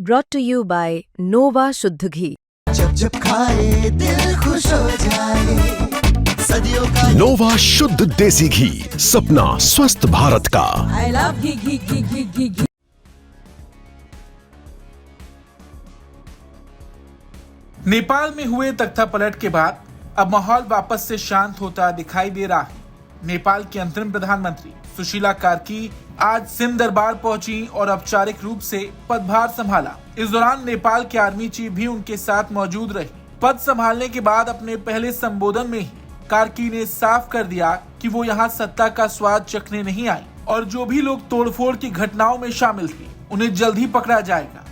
brought to you by Nova शुद्ध घी। जब जब खाए दिल खुश हो जाए, सदियों का नोवा शुद्ध देसी घी, सपना स्वस्थ भारत का। I love घी घी घी घी घी घी। नेपाल में हुए तख्ता पलट के बाद अब माहौल वापस से शांत होता दिखाई दे रहा है। नेपाल की अंतरिम प्रधानमंत्री सुशीला कार्की आज सिंध दरबार पहुंची और औपचारिक रूप से पदभार संभाला। इस दौरान नेपाल के आर्मी चीफ भी उनके साथ मौजूद रही। पद संभालने के बाद अपने पहले संबोधन में ही कार्की ने साफ कर दिया कि वो यहाँ सत्ता का स्वाद चखने नहीं आई और जो भी लोग तोड़फोड़ की घटनाओं में शामिल थे उन्हें जल्द ही पकड़ा जाएगा।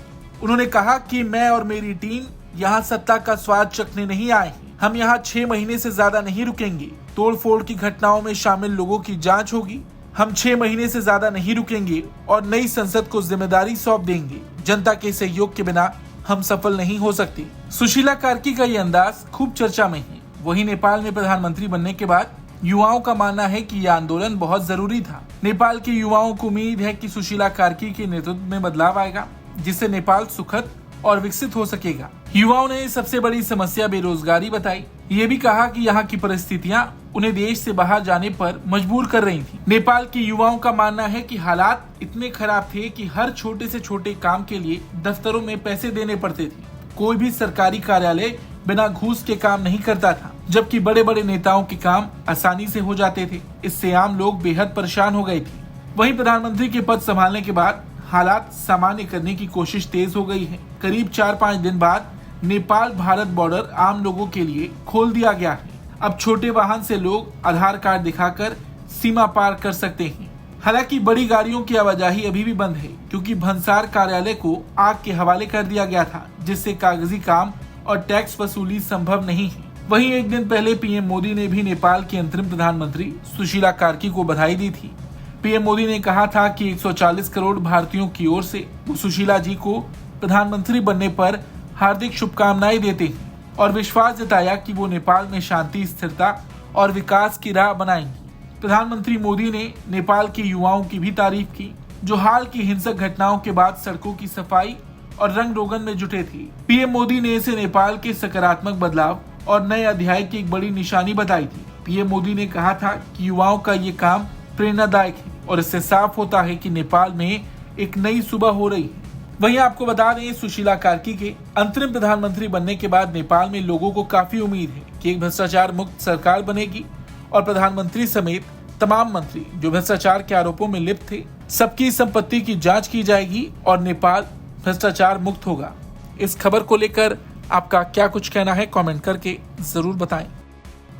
उन्होंने कहा कि मैं और मेरी टीम यहाँ सत्ता का स्वाद चखने नहीं आए हैं। हम यहाँ 6 महीने से ज्यादा नहीं रुकेंगे। तोड़फोड़ की घटनाओं में शामिल लोगों की जांच होगी। हम 6 महीने से ज्यादा नहीं रुकेंगे और नई संसद को जिम्मेदारी सौंप देंगे। जनता के सहयोग के बिना हम सफल नहीं हो सकते। सुशीला कार्की का ये अंदाज खूब चर्चा में है। वहीं नेपाल में प्रधानमंत्री बनने के बाद युवाओं का मानना है कि यह आंदोलन बहुत जरूरी था। नेपाल के युवाओं को उम्मीद है कि सुशीला कार्की के नेतृत्व में बदलाव आएगा, जिससे नेपाल सुखद और विकसित हो सकेगा। युवाओं ने सबसे बड़ी समस्या बेरोजगारी बताई। ये भी कहा कि यहाँ की परिस्थितियाँ उन्हें देश से बाहर जाने पर मजबूर कर रही थी। नेपाल के युवाओं का मानना है कि हालात इतने खराब थे कि हर छोटे से छोटे काम के लिए दफ्तरों में पैसे देने पड़ते थे। कोई भी सरकारी कार्यालय बिना घूस के काम नहीं करता था, जबकि बड़े बड़े नेताओं के काम आसानी से हो जाते थे। इससे आम लोग बेहद परेशान हो गए थे। वहीं प्रधानमंत्री के पद संभालने के बाद हालात सामान्य करने की कोशिश तेज हो गई है। करीब 4-5 दिन बाद नेपाल भारत बॉर्डर आम लोगों के लिए खोल दिया गया है। अब छोटे वाहन से लोग आधार कार्ड दिखाकर सीमा पार कर सकते हैं। हालांकि बड़ी गाड़ियों की आवाजाही अभी भी बंद है, क्योंकि भंसार कार्यालय को आग के हवाले कर दिया गया था, जिससे कागजी काम और टैक्स वसूली संभव नहीं है। वहीं एक दिन पहले पीएम मोदी ने भी नेपाल की अंतरिम प्रधानमंत्री सुशीला कार्की को बधाई दी थी। पीएम मोदी ने कहा था कि 140 करोड़ भारतीयों की ओर से वो सुशीला जी को प्रधानमंत्री बनने पर हार्दिक शुभकामनाएं देते हैं और विश्वास जताया कि वो नेपाल में शांति, स्थिरता और विकास की राह बनाएंगी। प्रधानमंत्री मोदी ने नेपाल के युवाओं की भी तारीफ की, जो हाल की हिंसक घटनाओं के बाद सड़कों की सफाई और रंग रोगन में जुटे थे। पीएम मोदी ने इसे नेपाल के सकारात्मक बदलाव और नए अध्याय की एक बड़ी निशानी बताई थी। पीएम मोदी ने कहा था कि युवाओं का ये काम प्रेरणादायक है और इससे साफ होता है कि नेपाल में एक नई सुबह हो रही है। वहीं आपको बता दें, सुशीला कार्की के अंतरिम प्रधानमंत्री बनने के बाद नेपाल में लोगों को काफी उम्मीद है कि एक भ्रष्टाचार मुक्त सरकार बनेगी और प्रधानमंत्री समेत तमाम मंत्री जो भ्रष्टाचार के आरोपों में लिप्त थे, सबकी संपत्ति की जांच की जाएगी और नेपाल भ्रष्टाचार मुक्त होगा। इस खबर को लेकर आपका क्या कुछ कहना है, कमेंट करके जरूर बताएं।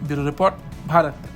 Bureau report, Bharat.